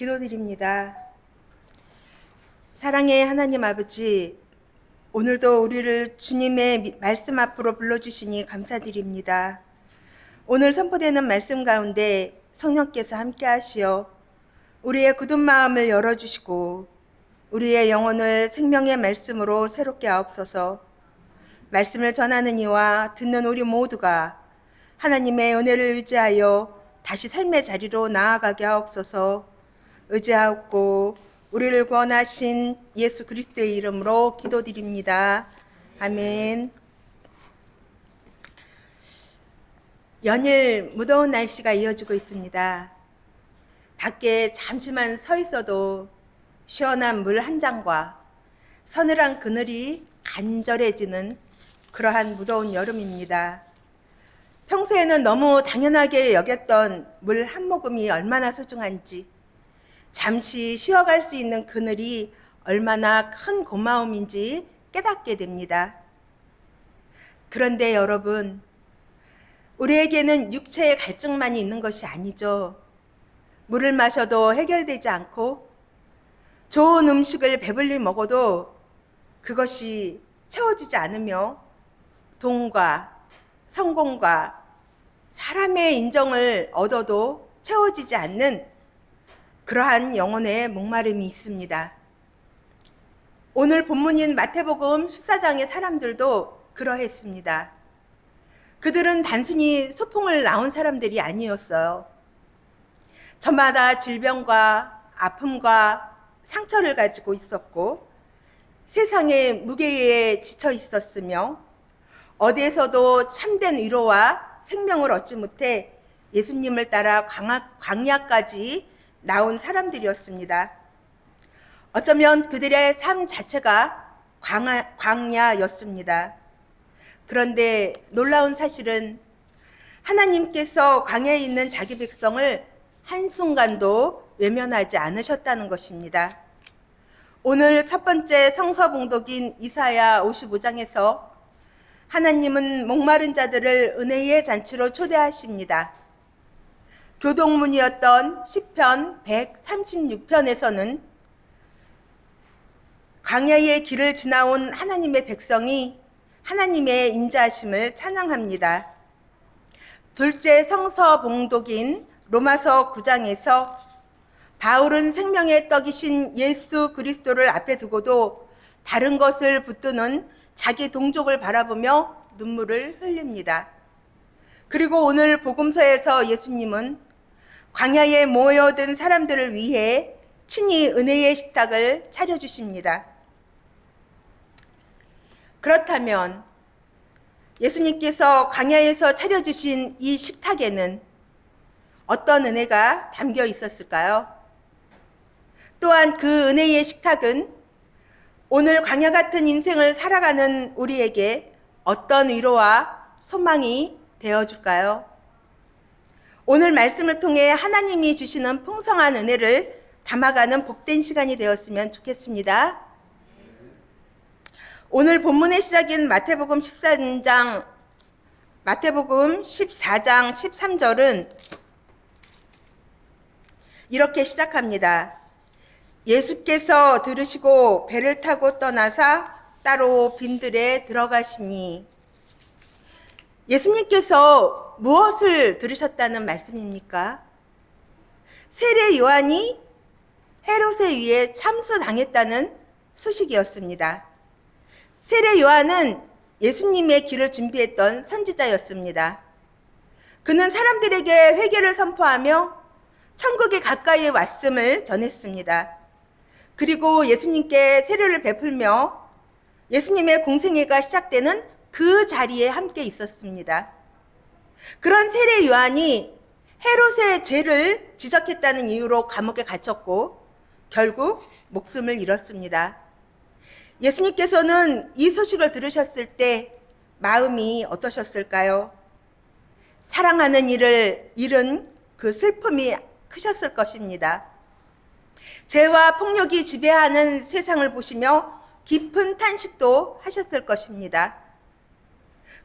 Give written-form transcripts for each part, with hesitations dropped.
기도드립니다. 사랑의 하나님 아버지, 오늘도 우리를 주님의 말씀 앞으로 불러주시니 감사드립니다. 오늘 선포되는 말씀 가운데 성령께서 함께 하시어 우리의 굳은 마음을 열어주시고 우리의 영혼을 생명의 말씀으로 새롭게 하옵소서. 말씀을 전하는 이와 듣는 우리 모두가 하나님의 은혜를 의지하여 다시 삶의 자리로 나아가게 하옵소서. 의지하옵고 우리를 구원하신 예수 그리스도의 이름으로 기도드립니다. 아멘. 연일 무더운 날씨가 이어지고 있습니다. 밖에 잠시만 서 있어도 시원한 물 한 잔과 서늘한 그늘이 간절해지는 그러한 무더운 여름입니다. 평소에는 너무 당연하게 여겼던 물 한 모금이 얼마나 소중한지, 잠시 쉬어갈 수 있는 그늘이 얼마나 큰 고마움인지 깨닫게 됩니다. 그런데 여러분, 우리에게는 육체의 갈증만이 있는 것이 아니죠. 물을 마셔도 해결되지 않고 좋은 음식을 배불리 먹어도 그것이 채워지지 않으며 돈과 성공과 사람의 인정을 얻어도 채워지지 않는 그러한 영혼의 목마름이 있습니다. 오늘 본문인 마태복음 14장의 사람들도 그러했습니다. 그들은 단순히 소풍을 나온 사람들이 아니었어요. 저마다 질병과 아픔과 상처를 가지고 있었고 세상의 무게에 지쳐 있었으며 어디에서도 참된 위로와 생명을 얻지 못해 예수님을 따라 광야까지 나온 사람들이었습니다. 어쩌면 그들의 삶 자체가 광야였습니다. 그런데 놀라운 사실은 하나님께서 광야에 있는 자기 백성을 한순간도 외면하지 않으셨다는 것입니다. 오늘 첫 번째 성서 봉독인 이사야 55장에서 하나님은 목마른 자들을 은혜의 잔치로 초대하십니다. 교동문이었던 시편 136편에서는 광야의 길을 지나온 하나님의 백성이 하나님의 인자하심을 찬양합니다. 둘째 성서 봉독인 로마서 9장에서 바울은 생명의 떡이신 예수 그리스도를 앞에 두고도 다른 것을 붙드는 자기 동족을 바라보며 눈물을 흘립니다. 그리고 오늘 복음서에서 예수님은 광야에 모여든 사람들을 위해 친히 은혜의 식탁을 차려주십니다. 그렇다면 예수님께서 광야에서 차려주신 이 식탁에는 어떤 은혜가 담겨 있었을까요? 또한 그 은혜의 식탁은 오늘 광야 같은 인생을 살아가는 우리에게 어떤 위로와 소망이 되어줄까요? 오늘 말씀을 통해 하나님이 주시는 풍성한 은혜를 담아가는 복된 시간이 되었으면 좋겠습니다. 오늘 본문의 시작인 마태복음 14장 13절은 이렇게 시작합니다. 예수께서 들으시고 배를 타고 떠나사 따로 빈들에 들어가시니. 예수님께서 무엇을 들으셨다는 말씀입니까? 세례 요한이 헤롯에 의해 참수당했다는 소식이었습니다. 세례 요한은 예수님의 길을 준비했던 선지자였습니다. 그는 사람들에게 회개를 선포하며 천국에 가까이 왔음을 전했습니다. 그리고 예수님께 세례를 베풀며 예수님의 공생애가 시작되는 그 자리에 함께 있었습니다. 그런 세례 요한이 헤롯의 죄를 지적했다는 이유로 감옥에 갇혔고 결국 목숨을 잃었습니다. 예수님께서는 이 소식을 들으셨을 때 마음이 어떠셨을까요? 사랑하는 이를 잃은 그 슬픔이 크셨을 것입니다. 죄와 폭력이 지배하는 세상을 보시며 깊은 탄식도 하셨을 것입니다.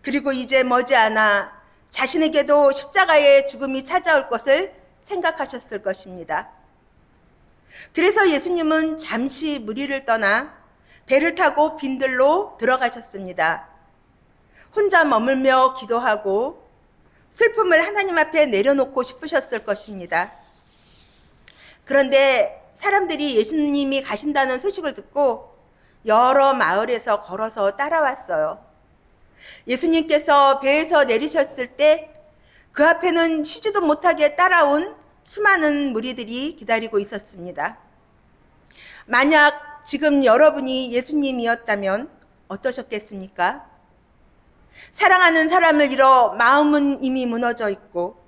그리고 이제 머지않아 자신에게도 십자가의 죽음이 찾아올 것을 생각하셨을 것입니다. 그래서 예수님은 잠시 무리를 떠나 배를 타고 빈들로 들어가셨습니다. 혼자 머물며 기도하고 슬픔을 하나님 앞에 내려놓고 싶으셨을 것입니다. 그런데 사람들이 예수님이 가신다는 소식을 듣고 여러 마을에서 걸어서 따라왔어요. 예수님께서 배에서 내리셨을 때 그 앞에는 쉬지도 못하게 따라온 수많은 무리들이 기다리고 있었습니다. 만약 지금 여러분이 예수님이었다면 어떠셨겠습니까? 사랑하는 사람을 잃어 마음은 이미 무너져 있고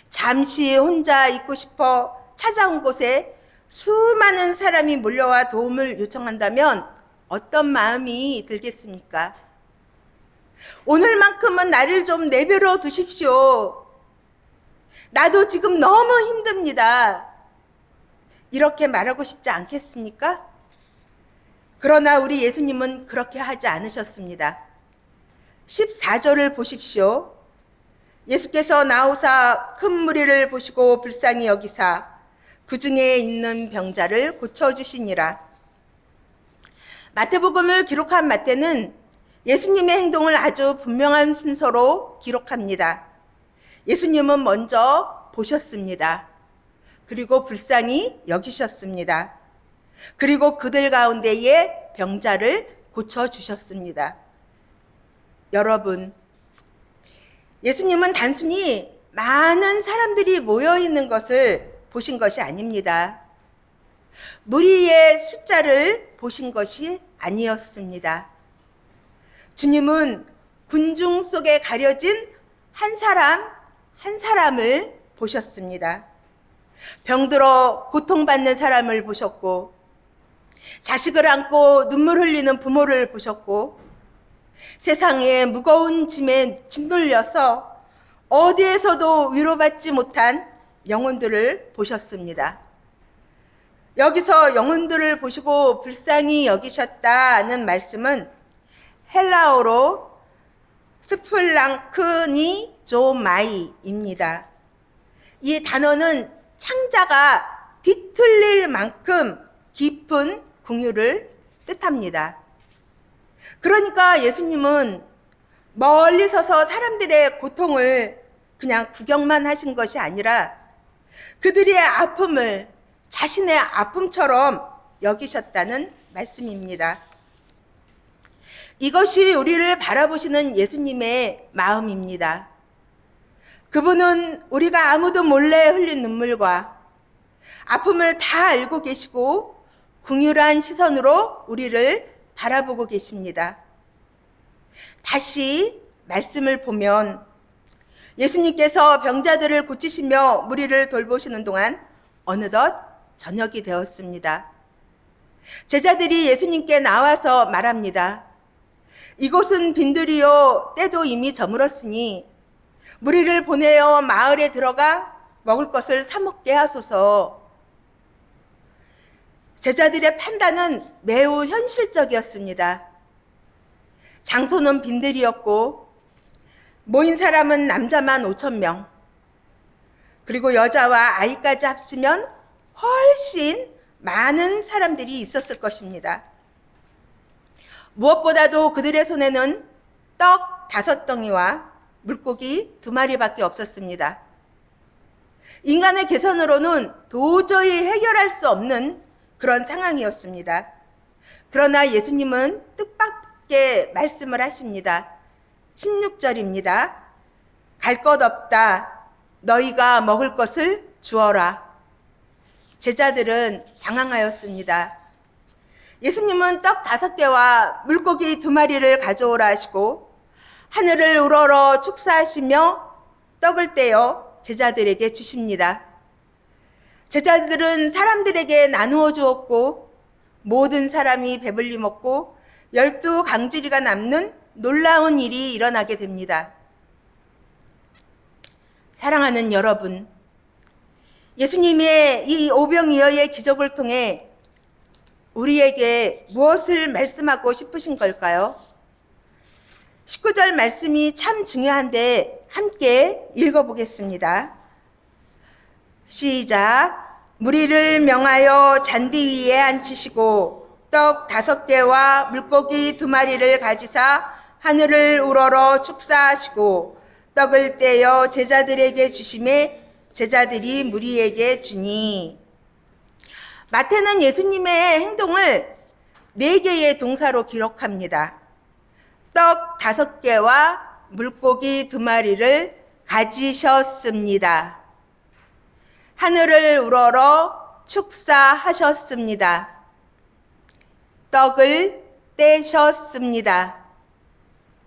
잠시 혼자 있고 싶어 찾아온 곳에 수많은 사람이 몰려와 도움을 요청한다면 어떤 마음이 들겠습니까? 오늘만큼은 나를 좀 내버려 두십시오. 나도 지금 너무 힘듭니다. 이렇게 말하고 싶지 않겠습니까? 그러나 우리 예수님은 그렇게 하지 않으셨습니다. 14절을 보십시오. 예수께서 나오사 큰 무리를 보시고 불쌍히 여기사 그 중에 있는 병자를 고쳐주시니라. 마태복음을 기록한 마태는 예수님의 행동을 아주 분명한 순서로 기록합니다. 예수님은 먼저 보셨습니다. 그리고 불쌍히 여기셨습니다. 그리고 그들 가운데에 병자를 고쳐주셨습니다. 여러분, 예수님은 단순히 많은 사람들이 모여있는 것을 보신 것이 아닙니다. 무리의 숫자를 보신 것이 아니었습니다. 주님은 군중 속에 가려진 한 사람 한 사람을 보셨습니다. 병들어 고통받는 사람을 보셨고, 자식을 안고 눈물 흘리는 부모를 보셨고, 세상에 무거운 짐에 짓눌려서 어디에서도 위로받지 못한 영혼들을 보셨습니다. 여기서 영혼들을 보시고 불쌍히 여기셨다는 말씀은 헬라어로 스플랑크니조마이입니다. 이 단어는 창자가 뒤틀릴 만큼 깊은 긍휼을 뜻합니다. 그러니까 예수님은 멀리 서서 사람들의 고통을 그냥 구경만 하신 것이 아니라 그들의 아픔을 자신의 아픔처럼 여기셨다는 말씀입니다. 이것이 우리를 바라보시는 예수님의 마음입니다. 그분은 우리가 아무도 몰래 흘린 눈물과 아픔을 다 알고 계시고 긍휼한 시선으로 우리를 바라보고 계십니다. 다시 말씀을 보면 예수님께서 병자들을 고치시며 무리를 돌보시는 동안 어느덧 저녁이 되었습니다. 제자들이 예수님께 나와서 말합니다. 이곳은 빈들이요 때도 이미 저물었으니 무리를 보내어 마을에 들어가 먹을 것을 사 먹게 하소서. 제자들의 판단은 매우 현실적이었습니다. 장소는 빈들이었고 모인 사람은 남자만 5,000명, 그리고 여자와 아이까지 합치면 훨씬 많은 사람들이 있었을 것입니다. 무엇보다도 그들의 손에는 떡 5덩이와 물고기 2마리밖에 없었습니다. 인간의 계산으로는 도저히 해결할 수 없는 그런 상황이었습니다. 그러나 예수님은 뜻밖의 말씀을 하십니다. 16절입니다. 갈 것 없다. 너희가 먹을 것을 주어라. 제자들은 당황하였습니다. 예수님은 떡 5개와 물고기 2마리를 가져오라 하시고 하늘을 우러러 축사하시며 떡을 떼어 제자들에게 주십니다. 제자들은 사람들에게 나누어 주었고 모든 사람이 배불리 먹고 12강주리가 남는 놀라운 일이 일어나게 됩니다. 사랑하는 여러분, 예수님의 이 오병이어의 기적을 통해 우리에게 무엇을 말씀하고 싶으신 걸까요? 19절 말씀이 참 중요한데 함께 읽어보겠습니다. 시작. 무리를 명하여 잔디 위에 앉히시고 떡 5개와 물고기 2마리를 가지사 하늘을 우러러 축사하시고 떡을 떼어 제자들에게 주심에 제자들이 무리에게 주니. 마태는 예수님의 행동을 4개의 동사로 기록합니다. 떡 5개와 물고기 2마리를 가지셨습니다. 하늘을 우러러 축사하셨습니다. 떡을 떼셨습니다.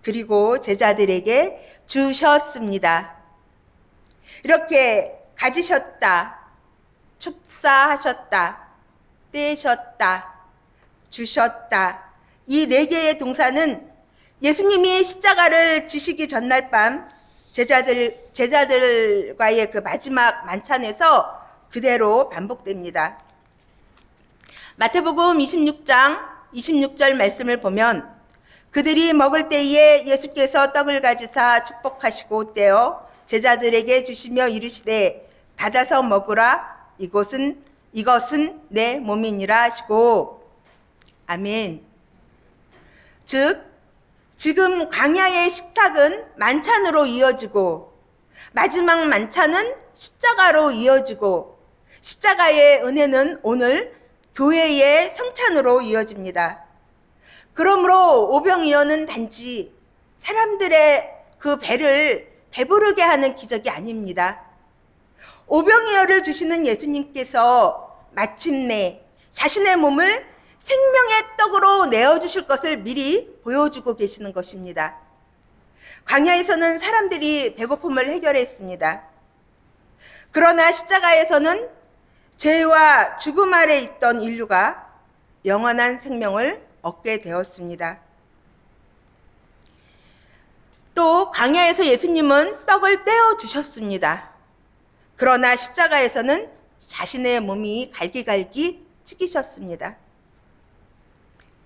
그리고 제자들에게 주셨습니다. 이렇게 가지셨다, 축사하셨다, 떼셨다, 주셨다. 이 4개의 동사는 예수님이 십자가를 지시기 전날 밤 제자들과의 그 마지막 만찬에서 그대로 반복됩니다. 마태복음 26장 26절 말씀을 보면 그들이 먹을 때에 예수께서 떡을 가지사 축복하시고 떼어 제자들에게 주시며 이르시되 받아서 먹으라 이것은 내 몸이니라 하시고. 아멘. 즉 지금 광야의 식탁은 만찬으로 이어지고 마지막 만찬은 십자가로 이어지고 십자가의 은혜는 오늘 교회의 성찬으로 이어집니다. 그러므로 오병이어는 단지 사람들의 그 배를 배부르게 하는 기적이 아닙니다. 오병이어를 주시는 예수님께서 마침내 자신의 몸을 생명의 떡으로 내어주실 것을 미리 보여주고 계시는 것입니다. 광야에서는 사람들이 배고픔을 해결했습니다. 그러나 십자가에서는 죄와 죽음 아래 있던 인류가 영원한 생명을 얻게 되었습니다. 또 광야에서 예수님은 떡을 떼어 주셨습니다. 그러나 십자가에서는 자신의 몸이 갈기갈기 찢기셨습니다.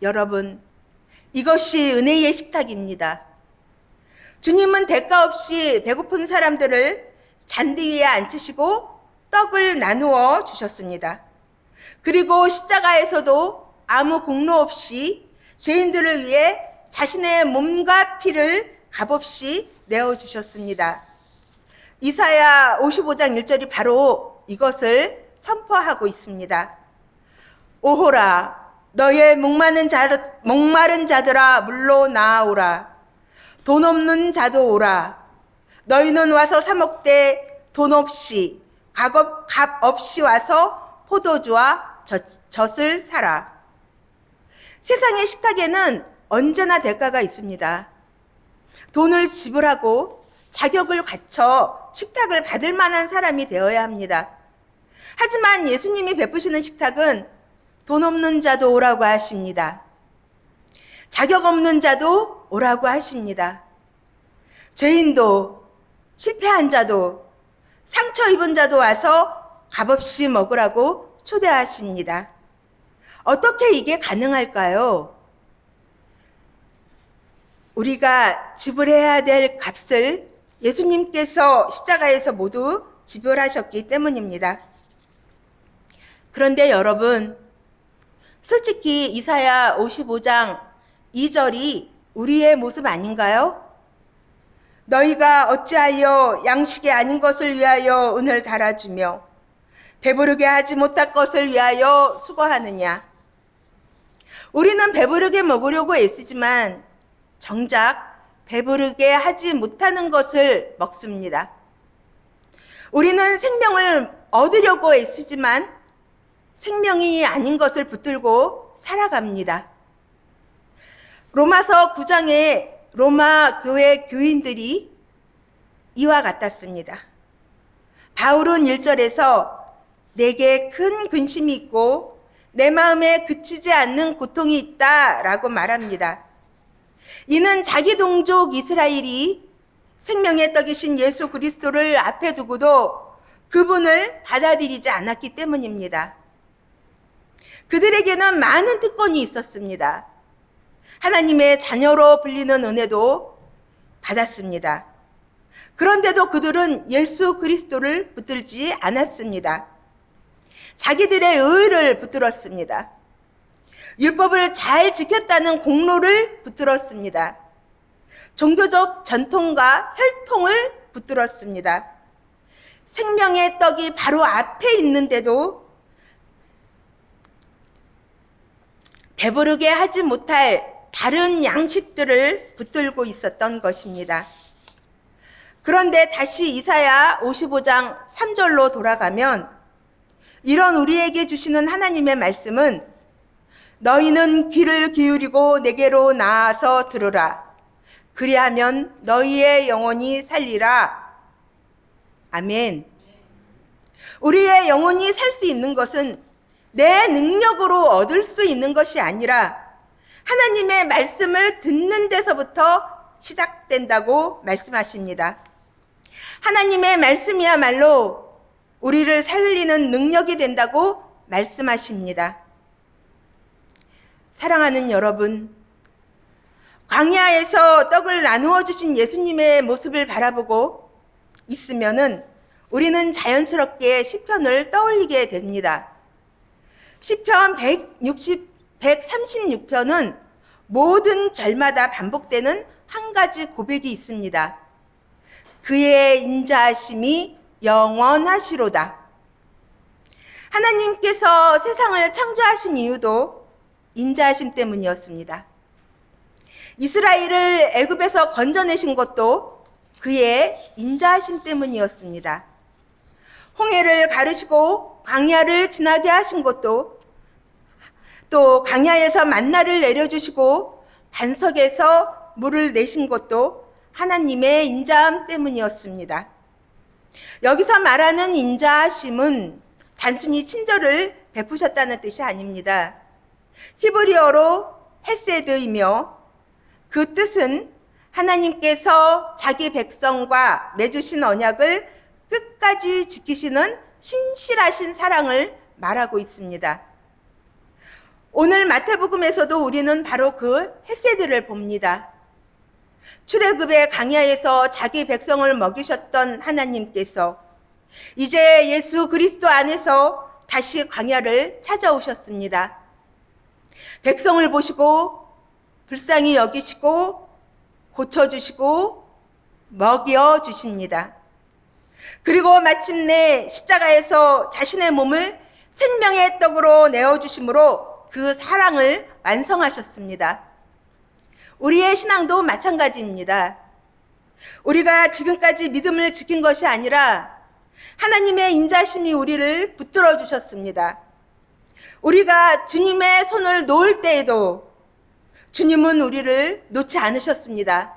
여러분, 이것이 은혜의 식탁입니다. 주님은 대가 없이 배고픈 사람들을 잔디 위에 앉히시고 떡을 나누어 주셨습니다. 그리고 십자가에서도 아무 공로 없이 죄인들을 위해 자신의 몸과 피를 값없이 내어주셨습니다. 이사야 55장 1절이 바로 이것을 선포하고 있습니다. 오호라 너의 목마른 자들아 물로 나아오라. 돈 없는 자도 오라. 너희는 와서 사 먹되 돈 없이 값 없이 와서 포도주와 젖을 사라. 세상의 식탁에는 언제나 대가가 있습니다. 돈을 지불하고 자격을 갖춰 식탁을 받을 만한 사람이 되어야 합니다. 하지만 예수님이 베푸시는 식탁은 돈 없는 자도 오라고 하십니다. 자격 없는 자도 오라고 하십니다. 죄인도 실패한 자도 상처 입은 자도 와서 값없이 먹으라고 초대하십니다. 어떻게 이게 가능할까요? 우리가 지불해야 될 값을 예수님께서 십자가에서 모두 지불하셨기 때문입니다. 그런데 여러분, 솔직히 이사야 55장 2절이 우리의 모습 아닌가요? 너희가 어찌하여 양식이 아닌 것을 위하여 은을 달아주며 배부르게 하지 못할 것을 위하여 수고하느냐. 우리는 배부르게 먹으려고 애쓰지만 정작 배부르게 하지 못하는 것을 먹습니다. 우리는 생명을 얻으려고 애쓰지만 생명이 아닌 것을 붙들고 살아갑니다. 로마서 9장에 로마 교회 교인들이 이와 같았습니다. 바울은 1절에서 내게 큰 근심이 있고 내 마음에 그치지 않는 고통이 있다라고 말합니다. 이는 자기 동족 이스라엘이 생명의 떡이신 예수 그리스도를 앞에 두고도 그분을 받아들이지 않았기 때문입니다. 그들에게는 많은 특권이 있었습니다. 하나님의 자녀로 불리는 은혜도 받았습니다. 그런데도 그들은 예수 그리스도를 붙들지 않았습니다. 자기들의 의의를 붙들었습니다. 율법을 잘 지켰다는 공로를 붙들었습니다. 종교적 전통과 혈통을 붙들었습니다. 생명의 떡이 바로 앞에 있는데도 배부르게 하지 못할 다른 양식들을 붙들고 있었던 것입니다. 그런데 다시 이사야 55장 3절로 돌아가면 이런 우리에게 주시는 하나님의 말씀은 너희는 귀를 기울이고 내게로 나아서 들으라. 그리하면 너희의 영혼이 살리라. 아멘. 우리의 영혼이 살 수 있는 것은 내 능력으로 얻을 수 있는 것이 아니라 하나님의 말씀을 듣는 데서부터 시작된다고 말씀하십니다. 하나님의 말씀이야말로 우리를 살리는 능력이 된다고 말씀하십니다. 사랑하는 여러분, 광야에서 떡을 나누어 주신 예수님의 모습을 바라보고 있으면은 우리는 자연스럽게 시편을 떠올리게 됩니다. 시편 136편은 모든 절마다 반복되는 한 가지 고백이 있습니다. 그의 인자하심이 영원하시로다. 하나님께서 세상을 창조하신 이유도 인자하심 때문이었습니다. 이스라엘을 애굽에서 건져내신 것도 그의 인자하심 때문이었습니다. 홍해를 가르시고 광야를 지나게 하신 것도, 또 광야에서 만나를 내려주시고 반석에서 물을 내신 것도 하나님의 인자함 때문이었습니다. 여기서 말하는 인자하심은 단순히 친절을 베푸셨다는 뜻이 아닙니다. 히브리어로 헤세드이며 그 뜻은 하나님께서 자기 백성과 맺으신 언약을 끝까지 지키시는 신실하신 사랑을 말하고 있습니다. 오늘 마태복음에서도 우리는 바로 그 헤세드를 봅니다. 출애굽의 광야에서 자기 백성을 먹이셨던 하나님께서 이제 예수 그리스도 안에서 다시 광야를 찾아오셨습니다. 백성을 보시고 불쌍히 여기시고 고쳐주시고 먹여주십니다. 그리고 마침내 십자가에서 자신의 몸을 생명의 떡으로 내어주심으로 그 사랑을 완성하셨습니다. 우리의 신앙도 마찬가지입니다. 우리가 지금까지 믿음을 지킨 것이 아니라 하나님의 인자심이 우리를 붙들어 주셨습니다. 우리가 주님의 손을 놓을 때에도 주님은 우리를 놓지 않으셨습니다.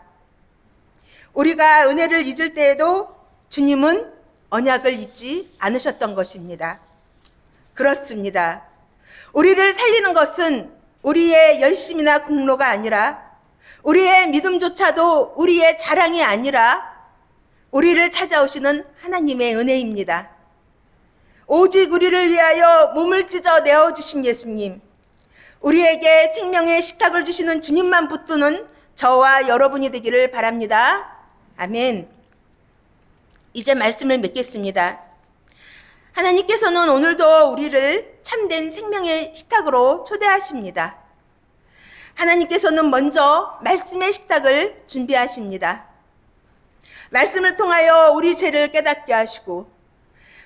우리가 은혜를 잊을 때에도 주님은 언약을 잊지 않으셨던 것입니다. 그렇습니다. 우리를 살리는 것은 우리의 열심이나 공로가 아니라, 우리의 믿음조차도 우리의 자랑이 아니라 우리를 찾아오시는 하나님의 은혜입니다. 오직 우리를 위하여 몸을 찢어 내어주신 예수님, 우리에게 생명의 식탁을 주시는 주님만 붙드는 저와 여러분이 되기를 바랍니다. 아멘. 이제 말씀을 맺겠습니다. 하나님께서는 오늘도 우리를 참된 생명의 식탁으로 초대하십니다. 하나님께서는 먼저 말씀의 식탁을 준비하십니다. 말씀을 통하여 우리 죄를 깨닫게 하시고,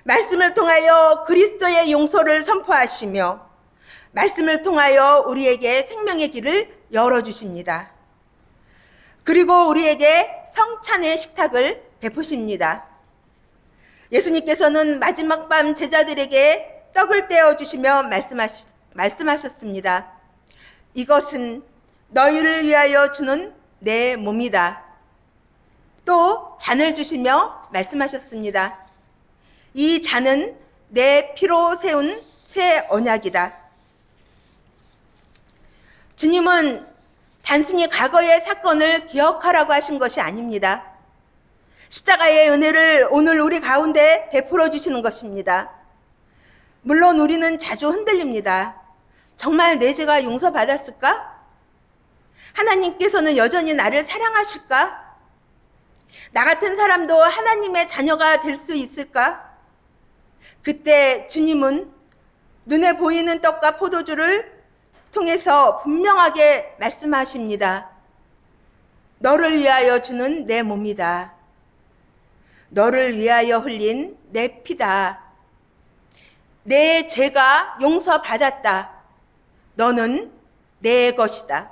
말씀을 통하여 그리스도의 용서를 선포하시며, 말씀을 통하여 우리에게 생명의 길을 열어주십니다. 그리고 우리에게 성찬의 식탁을 베푸십니다. 예수님께서는 마지막 밤 제자들에게 떡을 떼어주시며 말씀하셨습니다. 이것은 너희를 위하여 주는 내 몸이다. 또 잔을 주시며 말씀하셨습니다. 이 잔은 내 피로 세운 새 언약이다. 주님은 단순히 과거의 사건을 기억하라고 하신 것이 아닙니다. 십자가의 은혜를 오늘 우리 가운데 베풀어 주시는 것입니다. 물론 우리는 자주 흔들립니다. 정말 내 죄가 용서받았을까? 하나님께서는 여전히 나를 사랑하실까? 나 같은 사람도 하나님의 자녀가 될 수 있을까? 그때 주님은 눈에 보이는 떡과 포도주를 통해서 분명하게 말씀하십니다. 너를 위하여 주는 내 몸이다. 너를 위하여 흘린 내 피다. 내 죄가 용서받았다. 너는 내 것이다.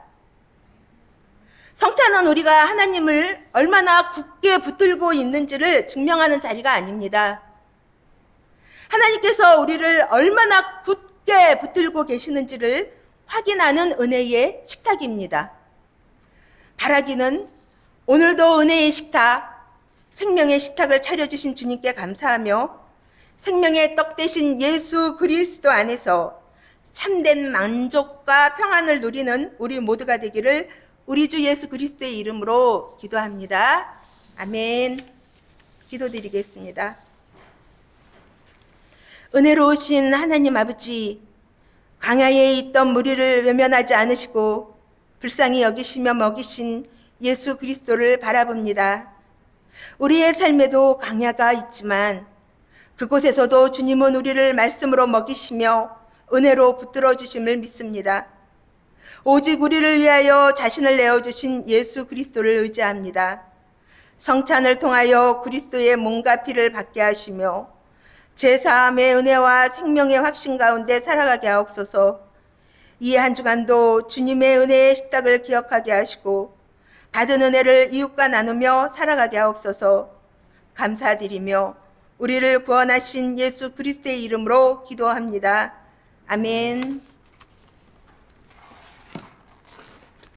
성찬은 우리가 하나님을 얼마나 굳게 붙들고 있는지를 증명하는 자리가 아닙니다. 하나님께서 우리를 얼마나 굳게 붙들고 계시는지를 확인하는 은혜의 식탁입니다. 바라기는 오늘도 은혜의 식탁, 생명의 식탁을 차려주신 주님께 감사하며 생명의 떡 대신 예수 그리스도 안에서 참된 만족과 평안을 누리는 우리 모두가 되기를 우리 주 예수 그리스도의 이름으로 기도합니다. 아멘. 기도드리겠습니다. 은혜로우신 하나님 아버지, 광야에 있던 무리를 외면하지 않으시고 불쌍히 여기시며 먹이신 예수 그리스도를 바라봅니다. 우리의 삶에도 광야가 있지만 그곳에서도 주님은 우리를 말씀으로 먹이시며 은혜로 붙들어 주심을 믿습니다. 오직 우리를 위하여 자신을 내어주신 예수 그리스도를 의지합니다. 성찬을 통하여 그리스도의 몸과 피를 받게 하시며 제사함의 은혜와 생명의 확신 가운데 살아가게 하옵소서. 이 한 주간도 주님의 은혜의 식탁을 기억하게 하시고 받은 은혜를 이웃과 나누며 살아가게 하옵소서. 감사드리며 우리를 구원하신 예수 그리스도의 이름으로 기도합니다. 아멘.